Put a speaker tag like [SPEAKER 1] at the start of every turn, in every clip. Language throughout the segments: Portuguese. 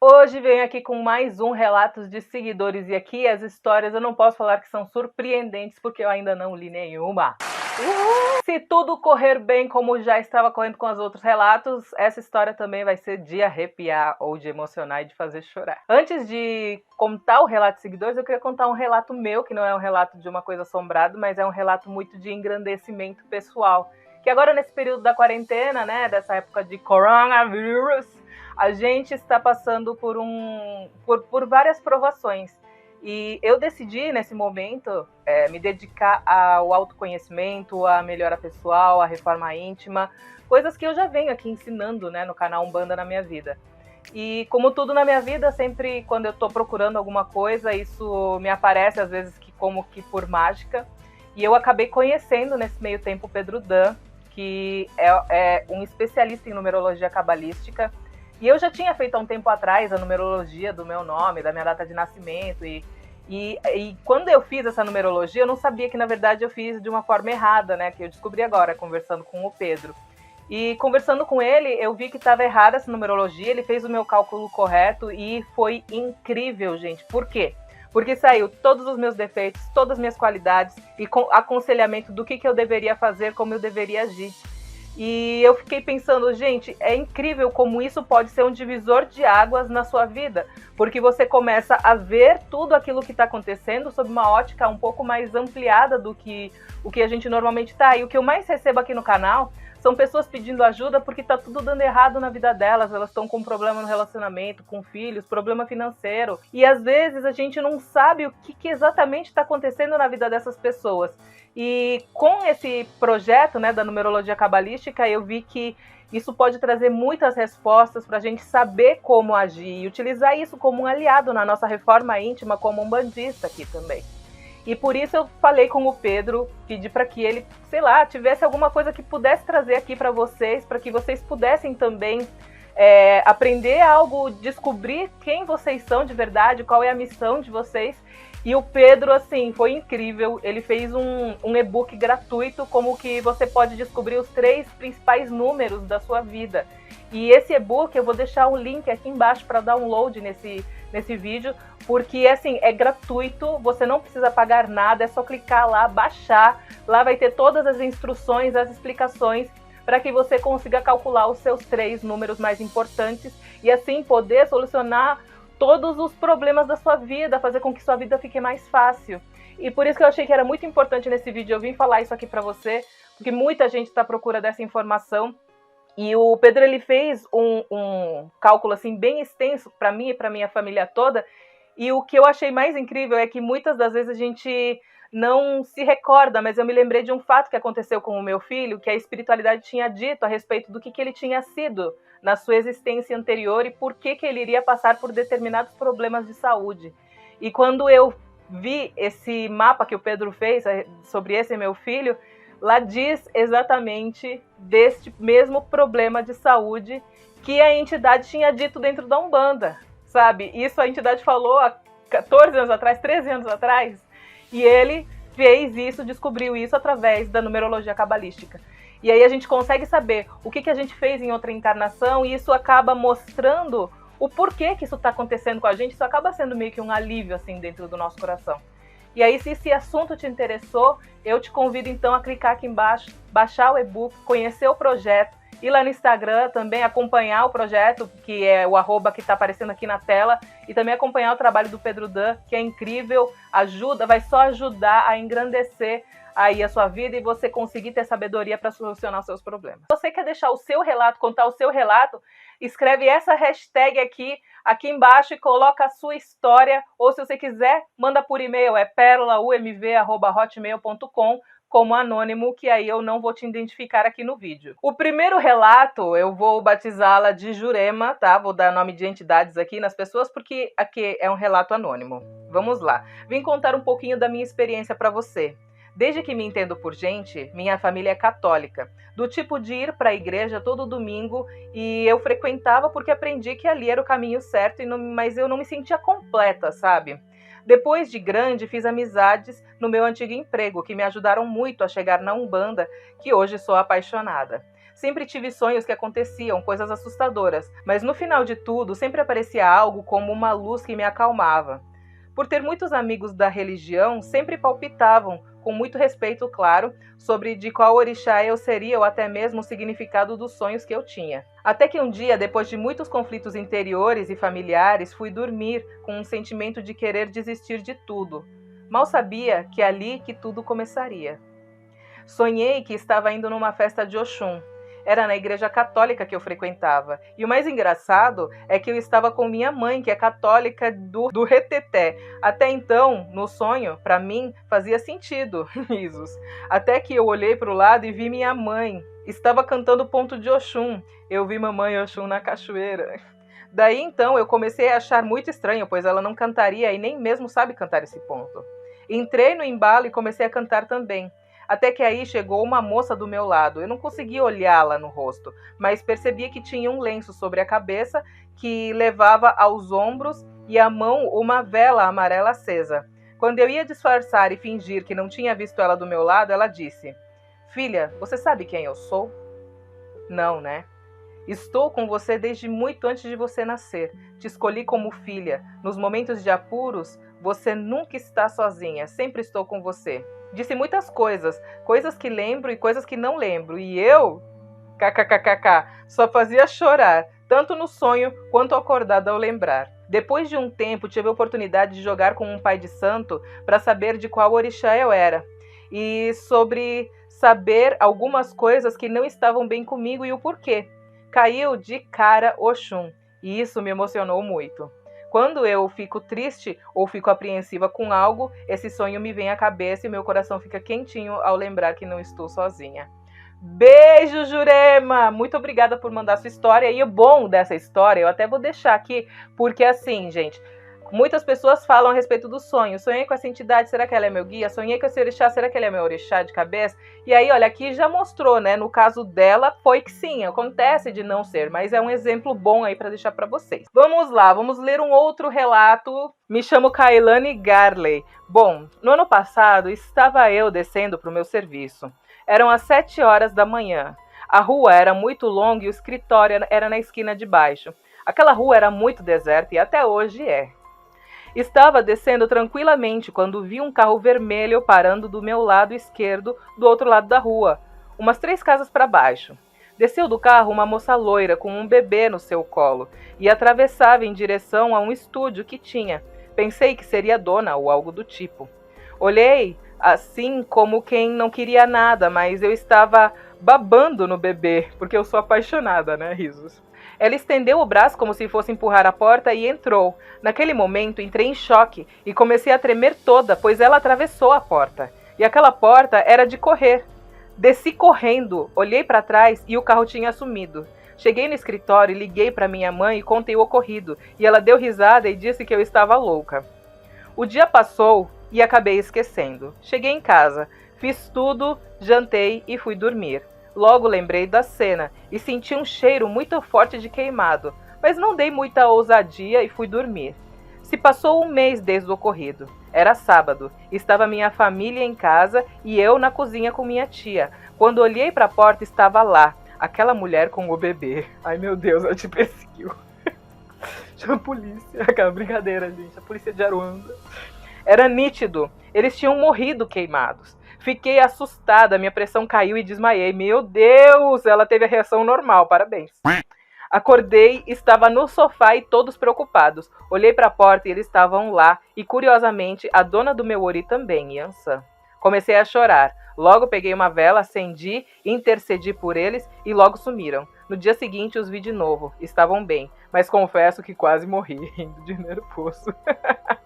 [SPEAKER 1] Hoje venho aqui com mais um Relatos de Seguidores e aqui as histórias eu não posso falar que são surpreendentes porque eu ainda não li nenhuma. Se tudo correr bem como já estava correndo com os outros relatos, essa história também vai ser de arrepiar ou de emocionar e de fazer chorar. Antes de contar o relato de seguidores, eu queria contar um relato meu, que não é um relato de uma coisa assombrada, mas é um relato muito de engrandecimento pessoal. Que agora nesse período da quarentena, né, dessa época de coronavírus, a gente está passando por várias provações. E eu decidi, nesse momento, me dedicar ao autoconhecimento, à melhora pessoal, à reforma íntima, coisas que eu já venho aqui ensinando, né, no canal Umbanda na minha vida. E como tudo na minha vida, sempre quando eu estou procurando alguma coisa, isso me aparece às vezes como que por mágica. E eu acabei conhecendo nesse meio tempo o Pedro Dan, que é um especialista em numerologia cabalística. E eu já tinha feito há um tempo atrás a numerologia do meu nome, da minha data de nascimento. E quando eu fiz essa numerologia, eu não sabia que, na verdade, eu fiz de uma forma errada, né? Que eu descobri agora, conversando com o Pedro. E conversando com ele, eu vi que estava errada essa numerologia, ele fez o meu cálculo correto e foi incrível, gente. Por quê? Porque saiu todos os meus defeitos, todas as minhas qualidades e com aconselhamento do que eu deveria fazer, como eu deveria agir. E eu fiquei pensando, gente, é incrível como isso pode ser um divisor de águas na sua vida, porque você começa a ver tudo aquilo que está acontecendo sob uma ótica um pouco mais ampliada do que o que a gente normalmente está. E o que eu mais recebo aqui no canal são pessoas pedindo ajuda porque está tudo dando errado na vida delas, elas estão com problema no relacionamento, com filhos, problema financeiro. E às vezes a gente não sabe o que exatamente está acontecendo na vida dessas pessoas. E com esse projeto, né, da numerologia cabalística, eu vi que isso pode trazer muitas respostas para a gente saber como agir e utilizar isso como um aliado na nossa reforma íntima como umbandista aqui também. E por isso eu falei com o Pedro, pedi para que ele, sei lá, tivesse alguma coisa que pudesse trazer aqui para vocês, para que vocês pudessem também aprender algo, descobrir quem vocês são de verdade, qual é a missão de vocês. E o Pedro, assim, foi incrível. Ele fez um e-book gratuito, como que você pode descobrir os 3 principais números da sua vida. E esse e-book, eu vou deixar o link aqui embaixo para download nesse vídeo, porque, assim, é gratuito, você não precisa pagar nada, é só clicar lá, baixar. Lá vai ter todas as instruções, as explicações, para que você consiga calcular os seus 3 números mais importantes e, assim, poder solucionar todos os problemas da sua vida, fazer com que sua vida fique mais fácil. E por isso que eu achei que era muito importante nesse vídeo eu vim falar isso aqui para você, porque muita gente está à procura dessa informação. E o Pedro, ele fez um cálculo assim bem extenso para mim e para minha família toda. E o que eu achei mais incrível é que muitas das vezes a gente não se recorda, mas eu me lembrei de um fato que aconteceu com o meu filho, que a espiritualidade tinha dito a respeito do que ele tinha sido na sua existência anterior e por que ele iria passar por determinados problemas de saúde. E quando eu vi esse mapa que o Pedro fez sobre esse meu filho, lá diz exatamente deste mesmo problema de saúde que a entidade tinha dito dentro da Umbanda, sabe? Isso a entidade falou há 14 anos atrás, 13 anos atrás, e ele fez isso, descobriu isso através da numerologia cabalística. E aí a gente consegue saber o que a gente fez em outra encarnação e isso acaba mostrando o porquê que isso está acontecendo com a gente. Isso acaba sendo meio que um alívio assim dentro do nosso coração. E aí, se esse assunto te interessou, eu te convido então a clicar aqui embaixo, baixar o e-book, conhecer o projeto, ir lá no Instagram também, acompanhar o projeto, que é o @ que está aparecendo aqui na tela, e também acompanhar o trabalho do Pedro Dan, que é incrível, ajuda, vai só ajudar a engrandecer aí a sua vida e você conseguir ter sabedoria para solucionar os seus problemas. Se você quer deixar o seu relato, contar o seu relato, escreve essa hashtag aqui embaixo e coloca a sua história, ou se você quiser, manda por e-mail, é perolaumv@hotmail.com, como anônimo, que aí eu não vou te identificar aqui no vídeo. O primeiro relato, eu vou batizá-la de Jurema, tá? Vou dar nome de entidades aqui nas pessoas, porque aqui é um relato anônimo. Vamos lá. Vim contar um pouquinho da minha experiência para você. Desde que me entendo por gente, minha família é católica, do tipo de ir para a igreja todo domingo, e eu frequentava porque aprendi que ali era o caminho certo, mas eu não me sentia completa, sabe? Depois de grande, fiz amizades no meu antigo emprego, que me ajudaram muito a chegar na Umbanda, que hoje sou apaixonada. Sempre tive sonhos que aconteciam, coisas assustadoras, mas no final de tudo sempre aparecia algo como uma luz que me acalmava. Por ter muitos amigos da religião, sempre palpitavam, com muito respeito, claro, sobre de qual orixá eu seria ou até mesmo o significado dos sonhos que eu tinha. Até que um dia, depois de muitos conflitos interiores e familiares, fui dormir com um sentimento de querer desistir de tudo. Mal sabia que ali que tudo começaria. Sonhei que estava indo numa festa de Oxum. Era na igreja católica que eu frequentava. E o mais engraçado é que eu estava com minha mãe, que é católica do Reteté. Até então, no sonho, para mim, fazia sentido, risos. Até que eu olhei para o lado e vi minha mãe. Estava cantando Ponto de Oxum. Eu vi mamãe Oxum na cachoeira. Daí então eu comecei a achar muito estranho, pois ela não cantaria e nem mesmo sabe cantar esse ponto. Entrei no embalo e comecei a cantar também. Até que aí chegou uma moça do meu lado. Eu não conseguia olhá-la no rosto, mas percebia que tinha um lenço sobre a cabeça que levava aos ombros e à mão uma vela amarela acesa. Quando eu ia disfarçar e fingir que não tinha visto ela do meu lado, ela disse: "Filha, você sabe quem eu sou?" "Não, né? Estou com você desde muito antes de você nascer. Te escolhi como filha. Nos momentos de apuros, você nunca está sozinha. Sempre estou com você." Disse muitas coisas, coisas que lembro e coisas que não lembro. E eu, kkkk, só fazia chorar, tanto no sonho quanto acordada ao lembrar. Depois de um tempo, tive a oportunidade de jogar com um pai de santo para saber de qual orixá eu era. E sobre saber algumas coisas que não estavam bem comigo e o porquê. Caiu de cara Oxum, e isso me emocionou muito. Quando eu fico triste ou fico apreensiva com algo, esse sonho me vem à cabeça e meu coração fica quentinho ao lembrar que não estou sozinha. Beijo, Jurema! Muito obrigada por mandar sua história. E o bom dessa história, eu até vou deixar aqui, porque assim, gente, muitas pessoas falam a respeito do sonho. Sonhei com essa entidade, será que ela é meu guia? Sonhei com esse orixá, será que ele é meu orixá de cabeça? E aí, olha, aqui já mostrou, né? No caso dela, foi que sim, acontece de não ser, mas é um exemplo bom aí para deixar para vocês. Vamos lá, vamos ler um outro relato. Me chamo Kailane Garley. Bom, no ano passado, estava eu descendo para o meu serviço. Eram as 7 horas da manhã. A rua era muito longa e o escritório era na esquina de baixo. Aquela rua era muito deserta e até hoje é. Estava descendo tranquilamente quando vi um carro vermelho parando do meu lado esquerdo, do outro lado da rua, umas 3 casas para baixo. Desceu do carro uma moça loira com um bebê no seu colo e atravessava em direção a um estúdio que tinha. Pensei que seria dona ou algo do tipo. Olhei assim como quem não queria nada, mas eu estava babando no bebê, porque eu sou apaixonada, né, risos. Ela estendeu o braço como se fosse empurrar a porta e entrou. Naquele momento, entrei em choque e comecei a tremer toda, pois ela atravessou a porta. E aquela porta era de correr. Desci correndo, olhei para trás e o carro tinha sumido. Cheguei no escritório, liguei para minha mãe e contei o ocorrido. E ela deu risada e disse que eu estava louca. O dia passou e acabei esquecendo. Cheguei em casa, fiz tudo, jantei e fui dormir. Logo lembrei da cena e senti um cheiro muito forte de queimado, mas não dei muita ousadia e fui dormir. Se passou um mês desde o ocorrido. Era sábado, estava minha família em casa e eu na cozinha com minha tia. Quando olhei para a porta, estava lá, aquela mulher com o bebê. Ai meu Deus, ela te perseguiu. Chama a polícia. Aquela brincadeira, gente, a polícia de Aruanda. Era nítido, eles tinham morrido queimados. Fiquei assustada, minha pressão caiu e desmaiei. Meu Deus, ela teve a reação normal, parabéns. Acordei, estava no sofá e todos preocupados. Olhei para a porta e eles estavam lá. E curiosamente, a dona do meu ori também, Yansan. Comecei a chorar. Logo peguei uma vela, acendi, intercedi por eles e logo sumiram. No dia seguinte os vi de novo. Estavam bem, mas confesso que quase morri, rindo de nervoso.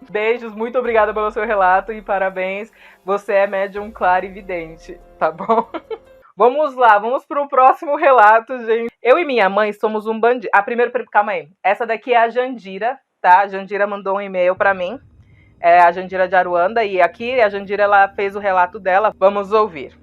[SPEAKER 1] Beijos, muito obrigada pelo seu relato e parabéns. Você é médium claro e vidente, tá bom? Vamos lá, vamos pro próximo relato, gente. Eu e minha mãe somos um bandido. Calma aí. Essa daqui é a Jandira, tá? A Jandira mandou um e-mail pra mim. É a Jandira de Aruanda. E aqui a Jandira ela fez o relato dela. Vamos ouvir.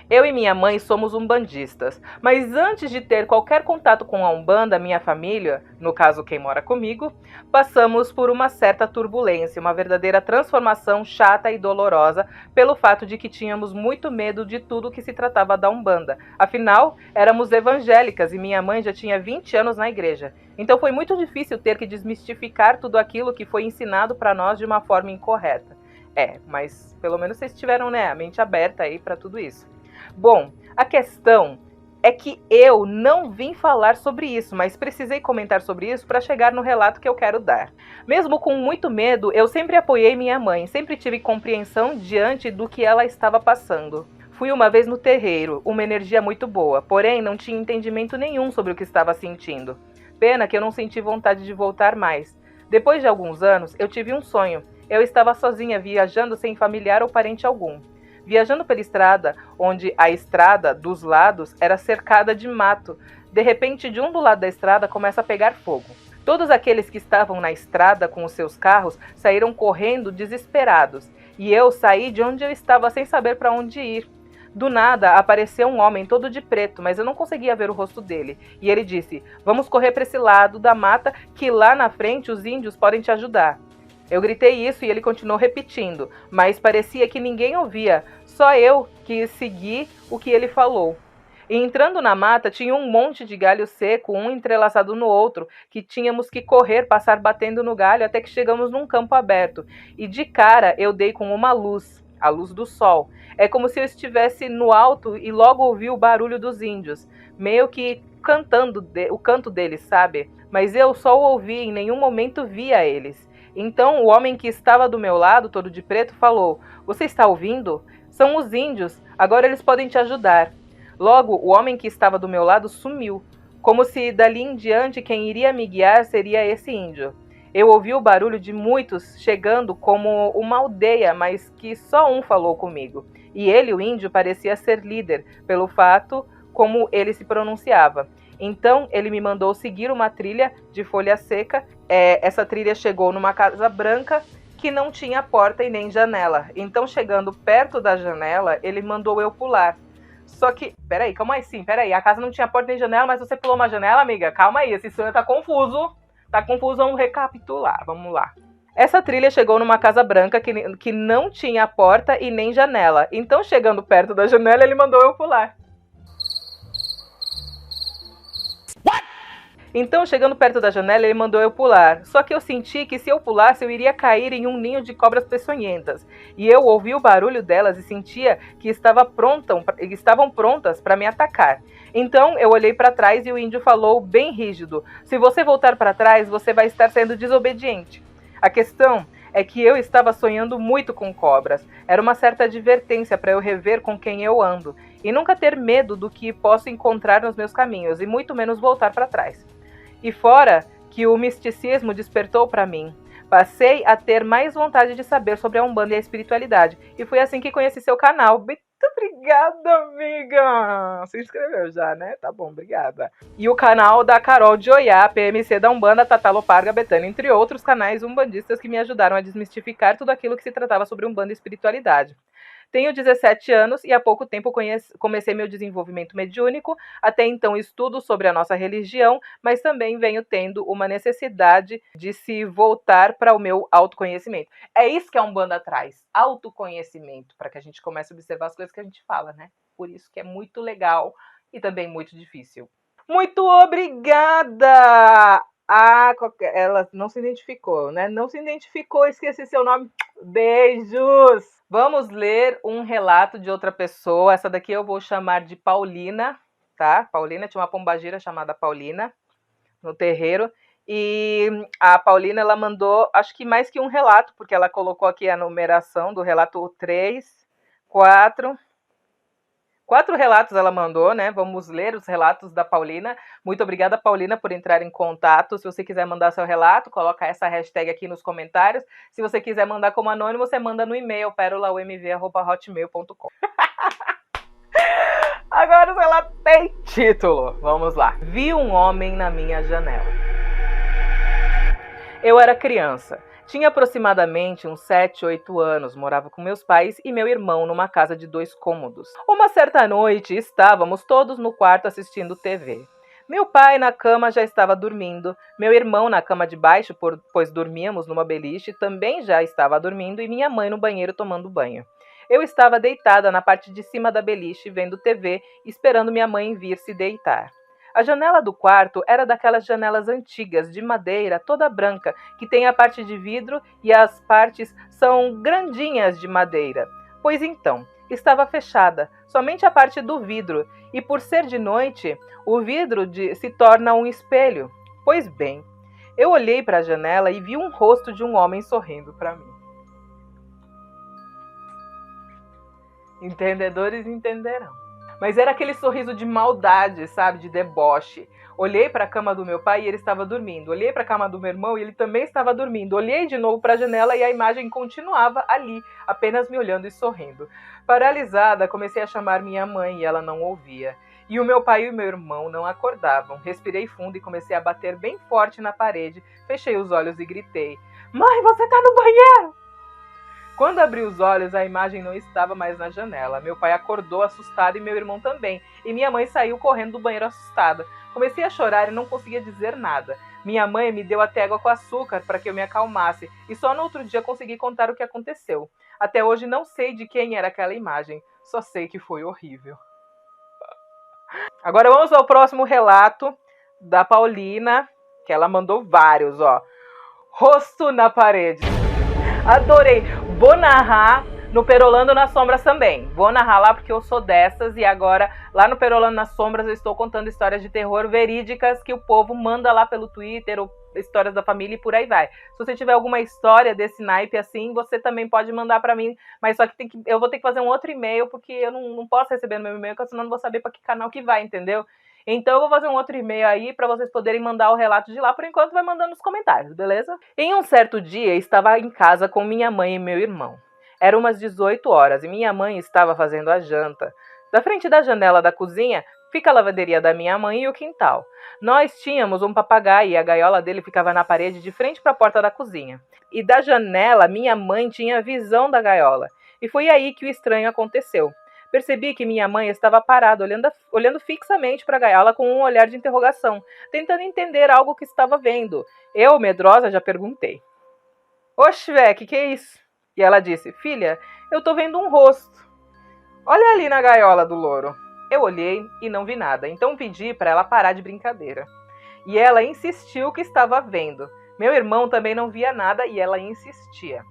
[SPEAKER 1] Eu e minha mãe somos umbandistas, mas antes de ter qualquer contato com a Umbanda, minha família, no caso quem mora comigo, passamos por uma certa turbulência, uma verdadeira transformação chata e dolorosa pelo fato de que tínhamos muito medo de tudo que se tratava da Umbanda. Afinal, éramos evangélicas e minha mãe já tinha 20 anos na igreja. Então foi muito difícil ter que desmistificar tudo aquilo que foi ensinado para nós de uma forma incorreta. Mas pelo menos vocês tiveram, né, a mente aberta aí para tudo isso. Bom, a questão é que eu não vim falar sobre isso, mas precisei comentar sobre isso para chegar no relato que eu quero dar. Mesmo com muito medo, eu sempre apoiei minha mãe, sempre tive compreensão diante do que ela estava passando. Fui uma vez no terreiro, uma energia muito boa, porém não tinha entendimento nenhum sobre o que estava sentindo. Pena que eu não senti vontade de voltar mais. Depois de alguns anos, eu tive um sonho. Eu estava sozinha, viajando sem familiar ou parente algum. Viajando pela estrada, onde a estrada, dos lados, era cercada de mato. De repente, de um do lado da estrada começa a pegar fogo. Todos aqueles que estavam na estrada com os seus carros saíram correndo desesperados. E eu saí de onde eu estava sem saber para onde ir. Do nada, apareceu um homem todo de preto, mas eu não conseguia ver o rosto dele. E ele disse, vamos correr para esse lado da mata, que lá na frente os índios podem te ajudar. Eu gritei isso e ele continuou repetindo, mas parecia que ninguém ouvia, só eu que segui o que ele falou. E entrando na mata, tinha um monte de galho seco, um entrelaçado no outro, que tínhamos que correr, passar batendo no galho até que chegamos num campo aberto. E de cara eu dei com uma luz, a luz do sol. É como se eu estivesse no alto e logo ouvi o barulho dos índios, meio que cantando o canto deles, sabe? Mas eu só o ouvi, em nenhum momento via eles. Então o homem que estava do meu lado, todo de preto, falou, você está ouvindo? São os índios, agora eles podem te ajudar. Logo, o homem que estava do meu lado sumiu, como se dali em diante quem iria me guiar seria esse índio. Eu ouvi o barulho de muitos chegando como uma aldeia, mas que só um falou comigo. E ele, o índio, parecia ser líder, pelo fato como ele se pronunciava. Então, ele me mandou seguir uma trilha de folha seca. Essa trilha chegou numa casa branca que não tinha porta e nem janela. Então, chegando perto da janela, ele mandou eu pular. Só que, peraí, a casa não tinha porta nem janela, mas você pulou uma janela, amiga? Calma aí, esse sonho tá confuso. Tá confuso, vamos recapitular, vamos lá. Essa trilha chegou numa casa branca que não tinha porta e nem janela. Então, chegando perto da janela, ele mandou eu pular. Então, chegando perto da janela, ele mandou eu pular. Só que eu senti que se eu pulasse, eu iria cair em um ninho de cobras peçonhentas. E eu ouvi o barulho delas e sentia que estavam prontas para me atacar. Então, eu olhei para trás e o índio falou bem rígido, se você voltar para trás, você vai estar sendo desobediente. A questão é que eu estava sonhando muito com cobras. Era uma certa advertência para eu rever com quem eu ando. E nunca ter medo do que posso encontrar nos meus caminhos, e muito menos voltar para trás. E fora que o misticismo despertou para mim, passei a ter mais vontade de saber sobre a Umbanda e a espiritualidade. E foi assim que conheci seu canal. Muito obrigada, amiga! Se inscreveu já, né? Tá bom, obrigada. E o canal da Carol de Oiá, PMC da Umbanda, Tata Loparga, Betânia, entre outros canais umbandistas que me ajudaram a desmistificar tudo aquilo que se tratava sobre Umbanda e espiritualidade. Tenho 17 anos e há pouco tempo comecei meu desenvolvimento mediúnico. Até então estudo sobre a nossa religião, mas também venho tendo uma necessidade de se voltar para o meu autoconhecimento. É isso que a Umbanda traz, autoconhecimento, para que a gente comece a observar as coisas que a gente fala, né? Por isso que é muito legal e também muito difícil. Muito obrigada! Ela não se identificou, né? Não se identificou, esqueci seu nome. Beijos! Vamos ler um relato de outra pessoa. Essa daqui eu vou chamar de Paulina, tá? Paulina, tinha uma pombagira chamada Paulina no terreiro. E a Paulina, ela mandou, acho que mais que um relato, porque ela colocou aqui a numeração do relato 3, 4... 4 relatos ela mandou, né? Vamos ler os relatos da Paulina. Muito obrigada, Paulina, por entrar em contato. Se você quiser mandar seu relato, coloca essa hashtag aqui nos comentários. Se você quiser mandar como anônimo, você manda no e-mail, perolaumv@hotmail.com. Agora o relato tem título. Vamos lá. Vi um homem na minha janela. Eu era criança. Tinha aproximadamente uns 7, 8 anos, morava com meus pais e meu irmão numa casa de 2 cômodos. Uma certa noite, estávamos todos no quarto assistindo TV. Meu pai na cama já estava dormindo, meu irmão na cama de baixo, pois dormíamos numa beliche, também já estava dormindo e minha mãe no banheiro tomando banho. Eu estava deitada na parte de cima da beliche, vendo TV, esperando minha mãe vir se deitar. A janela do quarto era daquelas janelas antigas, de madeira, toda branca, que tem a parte de vidro e as partes são grandinhas de madeira. Pois então, estava fechada, somente a parte do vidro, e por ser de noite, o vidro se torna um espelho. Pois bem, eu olhei para a janela e vi um rosto de um homem sorrindo para mim. Entendedores entenderão. Mas era aquele sorriso de maldade, sabe, de deboche. Olhei para a cama do meu pai e ele estava dormindo. Olhei para a cama do meu irmão e ele também estava dormindo. Olhei de novo para a janela e a imagem continuava ali, apenas me olhando e sorrindo. Paralisada, comecei a chamar minha mãe e ela não ouvia. E o meu pai e o meu irmão não acordavam. Respirei fundo e comecei a bater bem forte na parede. Fechei os olhos e gritei: "Mãe, você tá no banheiro!" Quando abri os olhos, a imagem não estava mais na janela. Meu pai acordou assustado e meu irmão também. E minha mãe saiu correndo do banheiro assustada. Comecei a chorar e não conseguia dizer nada. Minha mãe me deu até água com açúcar para que eu me acalmasse. E só no outro dia consegui contar o que aconteceu. Até hoje não sei de quem era aquela imagem. Só sei que foi horrível. Agora vamos ao próximo relato da Paulina, que ela mandou vários, ó. Rosto na parede. Adorei. Vou narrar no Perolando nas Sombras também. Vou narrar lá porque eu sou dessas. E agora, lá no Perolando nas Sombras, eu estou contando histórias de terror verídicas que o povo manda lá pelo Twitter ou histórias da família e por aí vai. Se você tiver alguma história desse naipe assim, você também pode mandar pra mim. Mas só que eu vou ter que fazer um outro e-mail, porque eu não posso receber no meu e-mail, porque senão não vou saber pra que canal que vai, entendeu? Então eu vou fazer um outro e-mail aí para vocês poderem mandar o relato de lá. Por enquanto vai mandando nos comentários, beleza? Em um certo dia estava em casa com minha mãe e meu irmão. Eram umas 18 horas e minha mãe estava fazendo a janta. Da frente da janela da cozinha fica a lavanderia da minha mãe e o quintal. Nós tínhamos um papagaio e a gaiola dele ficava na parede de frente para a porta da cozinha. E da janela minha mãe tinha visão da gaiola. E foi aí que o estranho aconteceu. Percebi que minha mãe estava parada, olhando fixamente para a gaiola com um olhar de interrogação, tentando entender algo que estava vendo. Eu, medrosa, já perguntei: "Oxe, vé, que é isso?" E ela disse: "Filha, eu tô vendo um rosto. Olha ali na gaiola do louro." Eu olhei e não vi nada, então pedi para ela parar de brincadeira. E ela insistiu que estava vendo. Meu irmão também não via nada e ela insistia.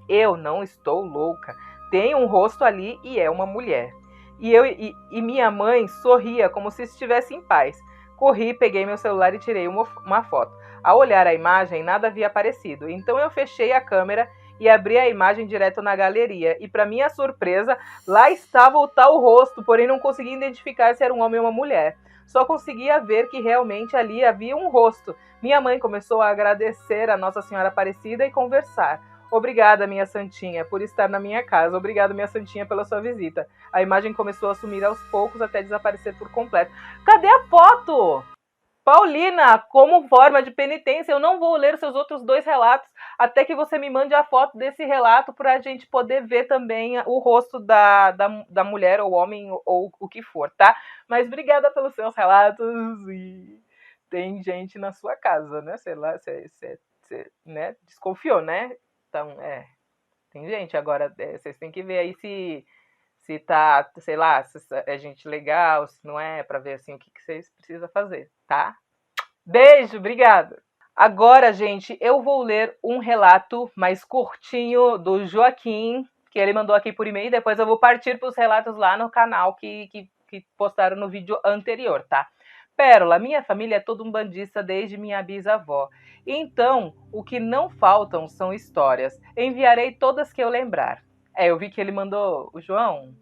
[SPEAKER 1] Eu não estou louca. Tem um rosto ali e é uma mulher. E minha mãe sorria como se estivesse em paz. Corri, peguei meu celular e tirei uma foto. Ao olhar a imagem, nada havia aparecido. Então eu fechei a câmera e abri a imagem direto na galeria. E para minha surpresa, lá estava o tal rosto, porém não conseguia identificar se era um homem ou uma mulher. Só conseguia ver que realmente ali havia um rosto. Minha mãe começou a agradecer a Nossa Senhora Aparecida e conversar. "Obrigada, minha santinha, por estar na minha casa. Obrigada, minha santinha, pela sua visita." A imagem começou a sumir aos poucos até desaparecer por completo. Cadê a foto? Paulina, como forma de penitência, eu não vou ler seus outros 2 relatos até que você me mande a foto desse relato para a gente poder ver também o rosto da mulher ou homem ou o que for, tá? Mas obrigada pelos seus relatos e tem gente na sua casa, né? Sei lá, você né? Desconfiou, né? Então, tem gente. Agora, vocês têm que ver aí se tá, sei lá, se é gente legal, se não é, pra ver assim o que vocês precisam fazer, tá? Beijo, obrigada! Agora, gente, eu vou ler um relato mais curtinho do Joaquim, que ele mandou aqui por e-mail, depois eu vou partir para os relatos lá no canal que postaram no vídeo anterior, tá? Pérola, minha família é toda umbandista desde minha bisavó. Então, o que não faltam são histórias. Enviarei todas que eu lembrar. Eu vi que ele mandou o João.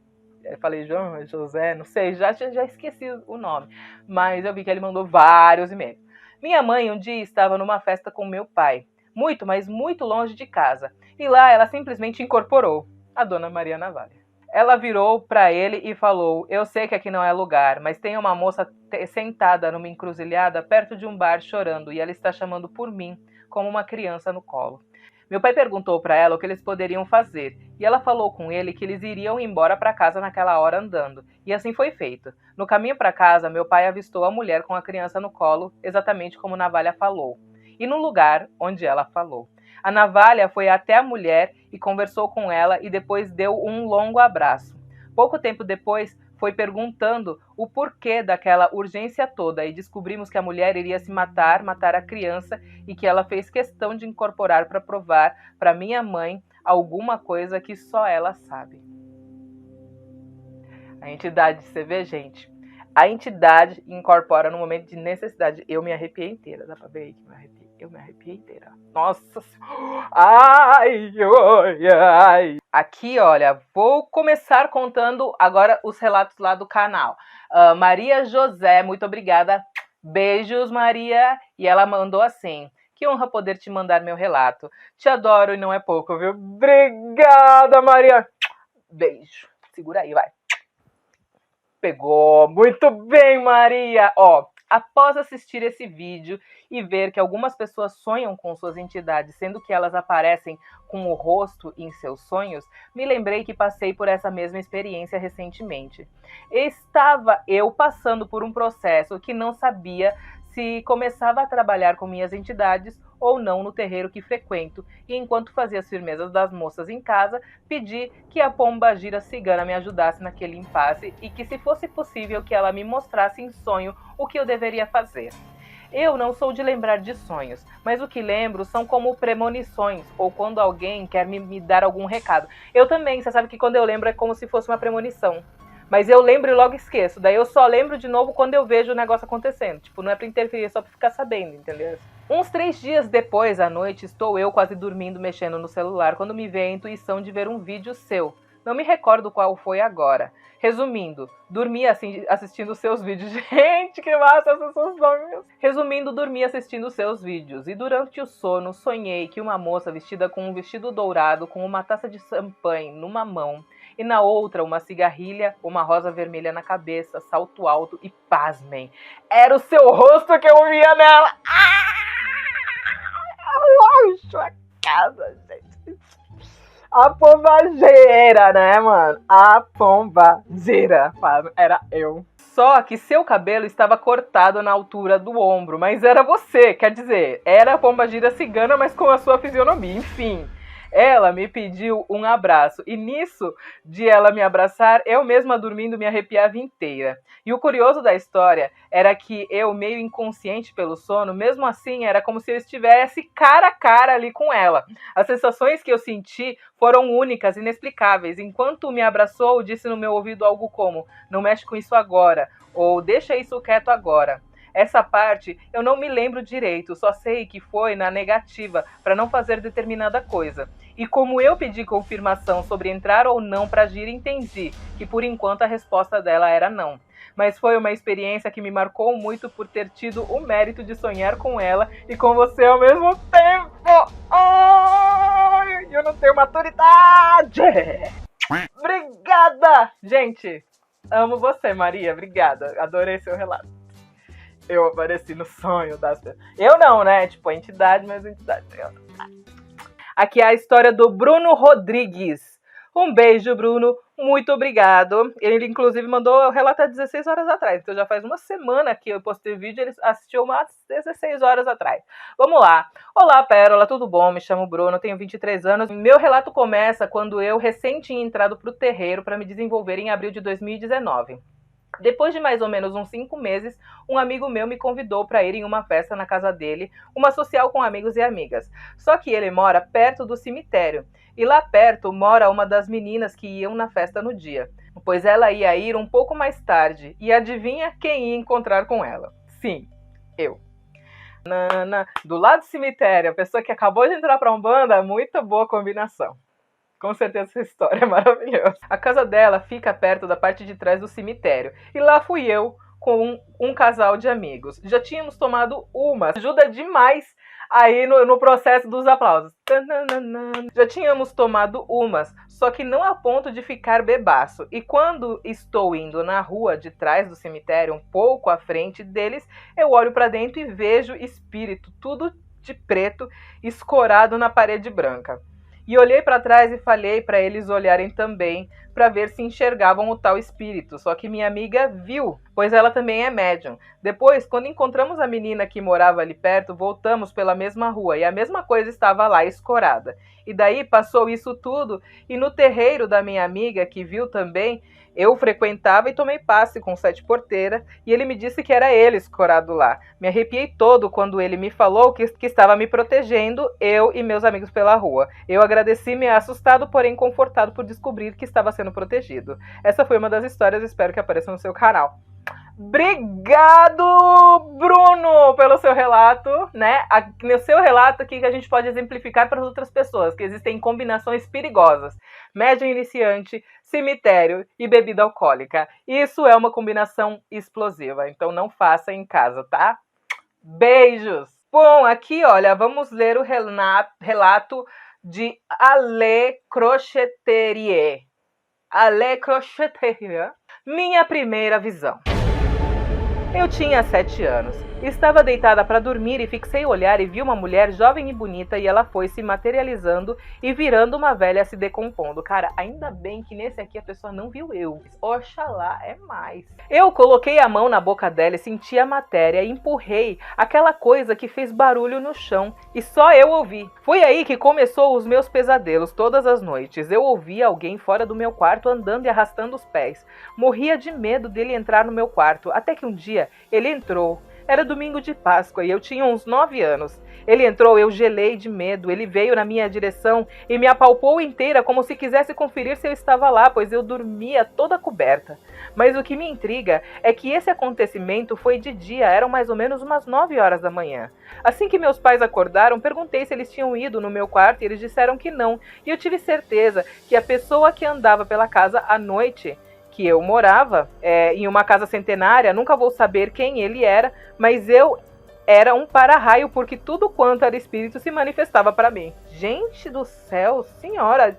[SPEAKER 1] Eu falei João, José, não sei, já esqueci o nome. Mas eu vi que ele mandou vários e-mails. Minha mãe um dia estava numa festa com meu pai. Muito, mas muito longe de casa. E lá ela simplesmente incorporou a dona Maria Navalha. Ela virou para ele e falou: "Eu sei que aqui não é lugar, mas tem uma moça sentada numa encruzilhada perto de um bar chorando e ela está chamando por mim, como uma criança no colo." Meu pai perguntou para ela o que eles poderiam fazer, e ela falou com ele que eles iriam embora para casa naquela hora andando, e assim foi feito. No caminho para casa, meu pai avistou a mulher com a criança no colo, exatamente como Navalha falou, e no lugar onde ela falou. A Navalha foi até a mulher e conversou com ela e depois deu um longo abraço. Pouco tempo depois, foi perguntando o porquê daquela urgência toda e descobrimos que a mulher iria se matar a criança e que ela fez questão de incorporar para provar para minha mãe alguma coisa que só ela sabe. A entidade, você vê, gente? A entidade incorpora no momento de necessidade. Eu me arrepiei inteira, dá pra ver aí que eu me arrepiei inteira. Nossa Senhora! Ai, ai, ai! Aqui, olha, vou começar contando agora os relatos lá do canal. Maria José, muito obrigada. Beijos, Maria. E ela mandou assim: que honra poder te mandar meu relato. Te adoro e não é pouco, viu? Obrigada, Maria. Beijo. Segura aí, vai. Pegou. Muito bem, Maria. Ó, após assistir esse vídeo e ver que algumas pessoas sonham com suas entidades, sendo que elas aparecem com o rosto em seus sonhos, me lembrei que passei por essa mesma experiência recentemente. Estava eu passando por um processo que não sabia se começava a trabalhar com minhas entidades ou não no terreiro que frequento, e enquanto fazia as firmezas das moças em casa, pedi que a pombagira cigana me ajudasse naquele impasse e que, se fosse possível, que ela me mostrasse em sonho o que eu deveria fazer. Eu não sou de lembrar de sonhos, mas o que lembro são como premonições, ou quando alguém quer me dar algum recado. Eu também, você sabe que quando eu lembro é como se fosse uma premonição. Mas eu lembro e logo esqueço. Daí eu só lembro de novo quando eu vejo o negócio acontecendo. Tipo, não é pra interferir, é só pra ficar sabendo, entendeu? Uns 3 dias depois, à noite, estou eu quase dormindo, mexendo no celular, quando me veio a intuição de ver um vídeo seu. Não me recordo qual foi agora. Resumindo, dormi assim, assistindo seus vídeos. Gente, que massa essas sonhos! Resumindo, dormi assistindo seus vídeos. E durante o sono, sonhei que uma moça vestida com um vestido dourado, com uma taça de champanhe numa mão, e na outra uma cigarrilha, uma rosa vermelha na cabeça, salto alto e, pasmem, era o seu rosto que eu via nela. A casa, gente. A pombageira, né, mano? A pombageira, era eu. Só que seu cabelo estava cortado na altura do ombro, mas era você, quer dizer, era a pombagira cigana, mas com a sua fisionomia, enfim. Ela me pediu um abraço, e nisso de ela me abraçar, eu mesma dormindo me arrepiava inteira. E o curioso da história era que eu, meio inconsciente pelo sono, mesmo assim era como se eu estivesse cara a cara ali com ela. As sensações que eu senti foram únicas, inexplicáveis. Enquanto me abraçou, disse no meu ouvido algo como: não mexe com isso agora, ou deixa isso quieto agora. Essa parte eu não me lembro direito, só sei que foi na negativa para não fazer determinada coisa. E como eu pedi confirmação sobre entrar ou não para agir, entendi que por enquanto a resposta dela era não. Mas foi uma experiência que me marcou muito por ter tido o mérito de sonhar com ela e com você ao mesmo tempo. Ai, eu não tenho maturidade! Obrigada! Gente, amo você, Maria, obrigada. Adorei seu relato. Eu apareci no sonho das pessoas. Eu não, né? Tipo, a entidade, mas a entidade. Aqui é a história do Bruno Rodrigues. Um beijo, Bruno. Muito obrigado. Ele, inclusive, mandou o relato há 16 horas atrás. Então já faz uma semana que eu postei o vídeo. Ele assistiu umas 16 horas atrás. Vamos lá. Olá, Pérola. Tudo bom? Me chamo Bruno. Tenho 23 anos. Meu relato começa quando eu recém tinha entrado para o terreiro para me desenvolver em abril de 2019. Depois de mais ou menos uns 5 meses, um amigo meu me convidou para ir em uma festa na casa dele, uma social com amigos e amigas. Só que ele mora perto do cemitério, e lá perto mora uma das meninas que iam na festa no dia, pois ela ia ir um pouco mais tarde, e adivinha quem ia encontrar com ela? Sim, eu. Do lado do cemitério, a pessoa que acabou de entrar para Umbanda, muito boa combinação. Com certeza essa história é maravilhosa. A casa dela fica perto da parte de trás do cemitério. E lá fui eu com um casal de amigos. Já tínhamos tomado umas. Ajuda demais aí no processo dos aplausos. Já tínhamos tomado umas, só que não a ponto de ficar bebaço. E quando estou indo na rua de trás do cemitério, um pouco à frente deles, eu olho para dentro e vejo espírito, tudo de preto escorado na parede branca. E olhei para trás e falei para eles olharem também, para ver se enxergavam o tal espírito. Só que minha amiga viu, pois ela também é médium. Depois, quando encontramos a menina que morava ali perto, voltamos pela mesma rua e a mesma coisa estava lá escorada. E daí passou isso tudo, e no terreiro da minha amiga, que viu também, eu frequentava e tomei passe com o Sete Porteira, e ele me disse que era ele escorado lá. Me arrepiei todo quando ele me falou que estava me protegendo, eu e meus amigos pela rua. Eu agradeci, me assustado, porém confortado por descobrir que estava sendo protegido. Essa foi uma das histórias, espero que apareça no seu canal. Obrigado, Bruno, pelo seu relato, né? No seu relato aqui que a gente pode exemplificar para as outras pessoas, que existem combinações perigosas. Médium iniciante, cemitério e bebida alcoólica. Isso é uma combinação explosiva, então não faça em casa, tá? Beijos! Bom, aqui, olha, vamos ler o relato de Ale Crocheterie. Ale Crocheterie. Minha primeira visão. Eu tinha 7 anos. Estava deitada para dormir e fixei o olhar e vi uma mulher jovem e bonita e ela foi se materializando e virando uma velha se decompondo. Cara, ainda bem que nesse aqui a pessoa não viu eu. Oxalá é mais. Eu coloquei a mão na boca dela e senti a matéria e empurrei aquela coisa que fez barulho no chão e só eu ouvi. Foi aí que começou os meus pesadelos todas as noites. Eu ouvia alguém fora do meu quarto andando e arrastando os pés. Morria de medo dele entrar no meu quarto, até que um dia ele entrou. Era domingo de Páscoa e eu tinha uns 9 anos. Ele entrou, eu gelei de medo. Ele veio na minha direção e me apalpou inteira como se quisesse conferir se eu estava lá, pois eu dormia toda coberta. Mas o que me intriga é que esse acontecimento foi de dia, eram mais ou menos umas 9 horas da manhã. Assim que meus pais acordaram, perguntei se eles tinham ido no meu quarto e eles disseram que não. E eu tive certeza que a pessoa que andava pela casa à noite que eu morava, em uma casa centenária, nunca vou saber quem ele era, mas eu era um para-raio, porque tudo quanto era espírito se manifestava para mim. Gente do céu, senhora,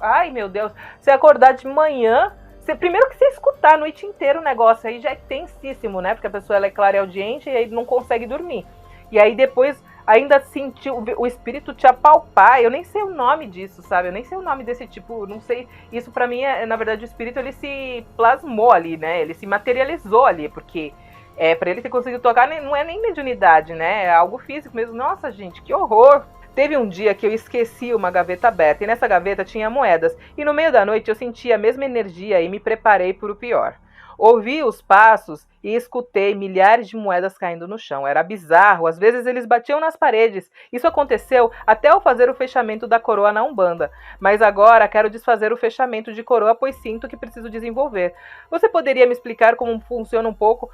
[SPEAKER 1] ai meu Deus, você acordar de manhã, primeiro que você escutar a noite inteira o negócio aí já é tensíssimo, né? Porque a pessoa ela é clareaudiente e aí não consegue dormir. E aí depois ainda sentiu o espírito te apalpar, eu nem sei o nome disso, sabe? Eu nem sei o nome desse tipo, não sei. Isso pra mim, na verdade, o espírito ele se plasmou ali, né? Ele se materializou ali, porque pra ele ter conseguido tocar, não é nem mediunidade, né? É algo físico mesmo. Nossa, gente, que horror! Teve um dia que eu esqueci uma gaveta aberta e nessa gaveta tinha moedas. E no meio da noite eu senti a mesma energia e me preparei para o pior. Ouvi os passos e escutei milhares de moedas caindo no chão. Era bizarro, às vezes eles batiam nas paredes. Isso aconteceu até ao fazer o fechamento da coroa na Umbanda. Mas agora quero desfazer o fechamento de coroa, pois sinto que preciso desenvolver. Você poderia me explicar como funciona um pouco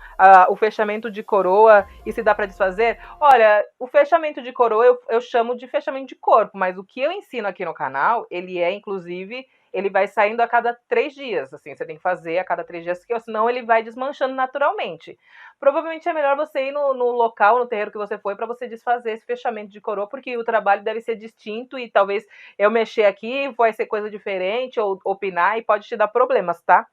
[SPEAKER 1] o fechamento de coroa e se dá para desfazer? Olha, o fechamento de coroa eu chamo de fechamento de corpo, mas o que eu ensino aqui no canal, ele é inclusive... ele vai saindo a cada 3 dias, assim, você tem que fazer a cada 3 dias, porque senão ele vai desmanchando naturalmente. Provavelmente é melhor você ir no local, no terreiro que você foi, para você desfazer esse fechamento de coroa, porque o trabalho deve ser distinto e talvez eu mexer aqui, vai ser coisa diferente, ou opinar e pode te dar problemas, tá?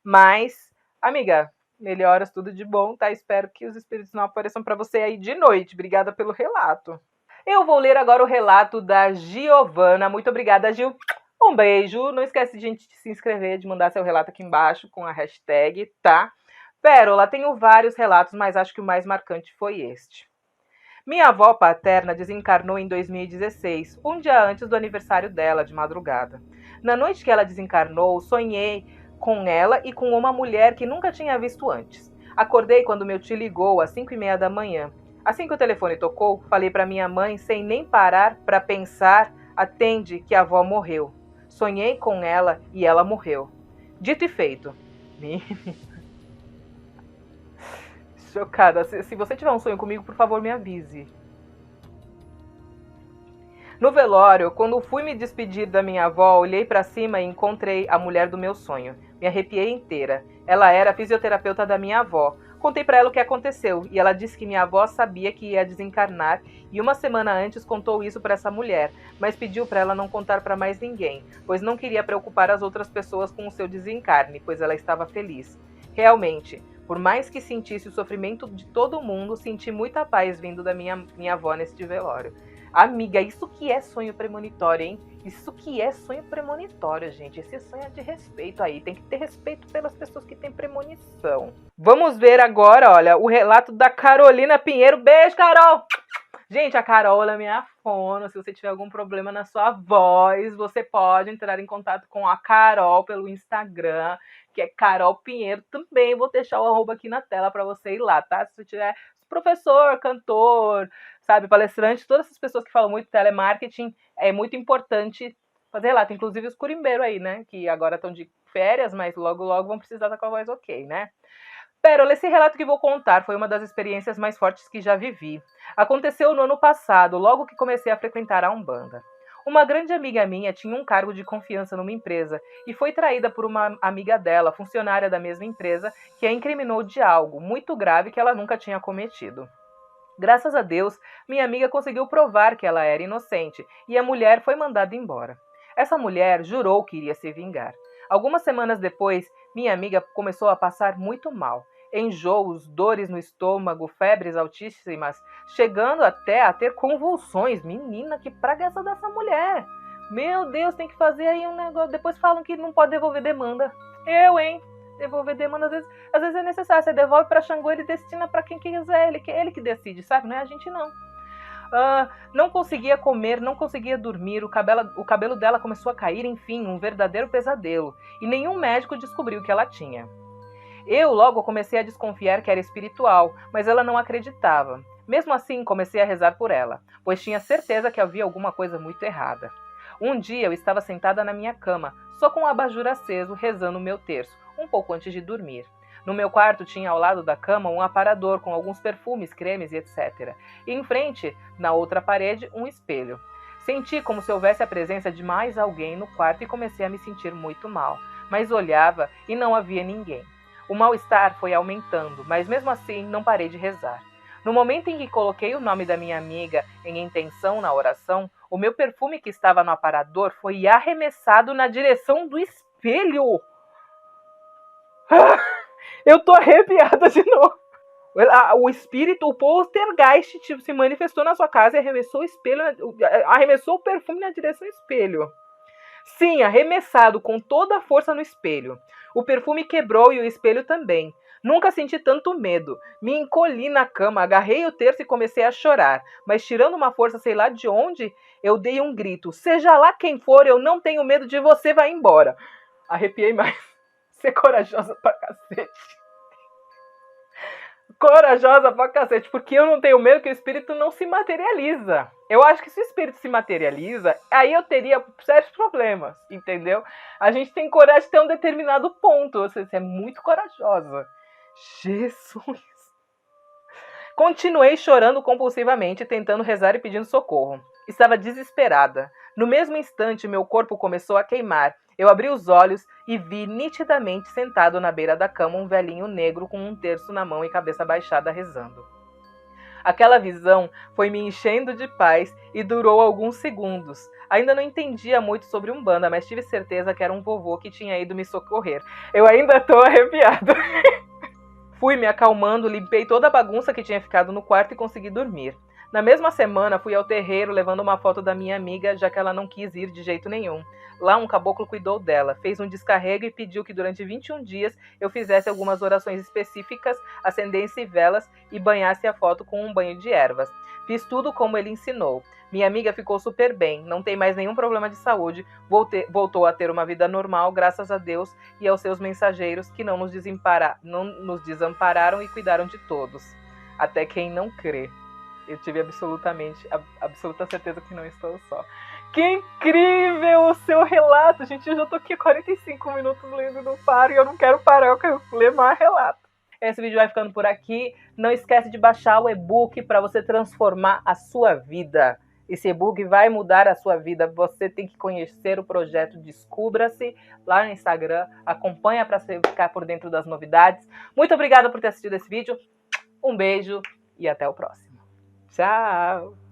[SPEAKER 1] Mas, amiga, melhoras, tudo de bom, tá? Espero que os espíritos não apareçam para você aí de noite. Obrigada pelo relato. Eu vou ler agora o relato da Giovana. Muito obrigada, Gil. Um beijo, não esquece de se inscrever, de mandar seu relato aqui embaixo com a hashtag, tá? Pérola, tenho vários relatos, mas acho que o mais marcante foi este. Minha avó paterna desencarnou em 2016, um dia antes do aniversário dela, de madrugada. Na noite que ela desencarnou, sonhei com ela e com uma mulher que nunca tinha visto antes. Acordei quando meu tio ligou às 5h30 da manhã. Assim que o telefone tocou, falei para minha mãe, sem nem parar para pensar, atende que a avó morreu. Sonhei com ela e ela morreu. Dito e feito. Chocada. Se você tiver um sonho comigo, por favor, me avise. No velório, quando fui me despedir da minha avó, olhei para cima e encontrei a mulher do meu sonho. Me arrepiei inteira. Ela era a fisioterapeuta da minha avó. Contei para ela o que aconteceu e ela disse que minha avó sabia que ia desencarnar e uma semana antes contou isso para essa mulher, mas pediu para ela não contar para mais ninguém, pois não queria preocupar as outras pessoas com o seu desencarne, pois ela estava feliz. Realmente, Por mais que sentisse o sofrimento de todo mundo, senti muita paz vindo da minha avó nesse velório. Amiga, isso que é sonho premonitório, hein? Isso que é sonho premonitório, gente. Esse sonho é de respeito aí. Tem que ter respeito pelas pessoas que têm premonição. Vamos ver agora, olha, o relato da Carolina Pinheiro. Beijo, Carol! Gente, a Carol é minha fono. Se você tiver algum problema na sua voz, você pode entrar em contato com a Carol pelo Instagram, que é Carol Pinheiro. Também vou deixar o arroba aqui na tela para você ir lá, tá? Se você tiver professor, cantor, sabe, palestrante, todas essas pessoas que falam muito telemarketing, é muito importante fazer relato. Inclusive os curimbeiros aí, né? Que agora estão de férias, mas logo, logo vão precisar estar com a voz ok, né? Pérola, esse relato que vou contar foi uma das experiências mais fortes que já vivi. Aconteceu no ano passado, logo que comecei a frequentar a Umbanda. Uma grande amiga minha tinha um cargo de confiança numa empresa e foi traída por uma amiga dela, funcionária da mesma empresa, que a incriminou de algo muito grave que ela nunca tinha cometido. Graças a Deus, minha amiga conseguiu provar que ela era inocente e a mulher foi mandada embora. Essa mulher jurou que iria se vingar. Algumas semanas depois, minha amiga começou a passar muito mal. Enjoos, dores no estômago, febres altíssimas, chegando até a ter convulsões. Menina, que praga é essa dessa mulher? Meu Deus, tem que fazer aí um negócio. Depois falam que não pode devolver demanda. Eu, hein? Devolver demanda, às vezes é necessário. Você devolve para Xangô, ele destina para quem quiser. Ele que decide, sabe? Não é a gente, não. Não conseguia comer, não conseguia dormir, o cabelo dela começou a cair, enfim, um verdadeiro pesadelo. E nenhum médico descobriu o que ela tinha. Eu logo comecei a desconfiar que era espiritual, mas ela não acreditava. Mesmo assim, comecei a rezar por ela, pois tinha certeza que havia alguma coisa muito errada. Um dia eu estava sentada na minha cama, só com o abajur aceso, rezando o meu terço, um pouco antes de dormir. No meu quarto tinha ao lado da cama um aparador com alguns perfumes, cremes e etc. E em frente, na outra parede, um espelho. Senti como se houvesse a presença de mais alguém no quarto e comecei a me sentir muito mal. Mas olhava e não havia ninguém. O mal-estar foi aumentando, mas mesmo assim não parei de rezar. No momento em que coloquei o nome da minha amiga em intenção na oração, o meu perfume que estava no aparador foi arremessado na direção do espelho. Eu tô arrepiada de novo. O espírito, o poltergeist, se manifestou na sua casa e arremessou o espelho, arremessou o perfume na direção do espelho. Sim, arremessado com toda a força no espelho. O perfume quebrou e o espelho também. Nunca senti tanto medo. Me encolhi na cama, agarrei o terço e comecei a chorar. Mas tirando uma força sei lá de onde, eu dei um grito. Seja lá quem for, eu não tenho medo de você, vai embora. Arrepiei mais. Ser corajosa pra cacete. Corajosa pra cacete, porque eu não tenho medo que o espírito não se materializa. Eu acho que se o espírito se materializa, aí eu teria sérios problemas, entendeu? A gente tem coragem até um determinado ponto, você é muito corajosa. Jesus! Continuei chorando compulsivamente, tentando rezar e pedindo socorro. Estava desesperada. No mesmo instante, meu corpo começou a queimar. Eu abri os olhos e vi nitidamente sentado na beira da cama um velhinho negro com um terço na mão e cabeça baixada rezando. Aquela visão foi me enchendo de paz e durou alguns segundos. Ainda não entendia muito sobre Umbanda, mas tive certeza que era um vovô que tinha ido me socorrer. Eu ainda tô arrepiada. Fui me acalmando, limpei toda a bagunça que tinha ficado no quarto e consegui dormir. Na mesma semana, fui ao terreiro levando uma foto da minha amiga, já que ela não quis ir de jeito nenhum. Lá, um caboclo cuidou dela, fez um descarrego e pediu que durante 21 dias eu fizesse algumas orações específicas, acendesse velas e banhasse a foto com um banho de ervas. Fiz tudo como ele ensinou. Minha amiga ficou super bem, não tem mais nenhum problema de saúde, voltou a ter uma vida normal, graças a Deus e aos seus mensageiros que não nos desampararam e cuidaram de todos. Até quem não crê. Eu tive absoluta certeza que não estou só. Que incrível o seu relato, gente. Eu já tô aqui 45 minutos lendo e não paro. E eu não quero parar, eu quero ler mais relato. Esse vídeo vai ficando por aqui. Não esquece de baixar o e-book para você transformar a sua vida. Esse e-book vai mudar a sua vida. Você tem que conhecer o projeto Descubra-se lá no Instagram. Acompanha para você ficar por dentro das novidades. Muito obrigada por ter assistido esse vídeo. Um beijo e até o próximo. Tchau!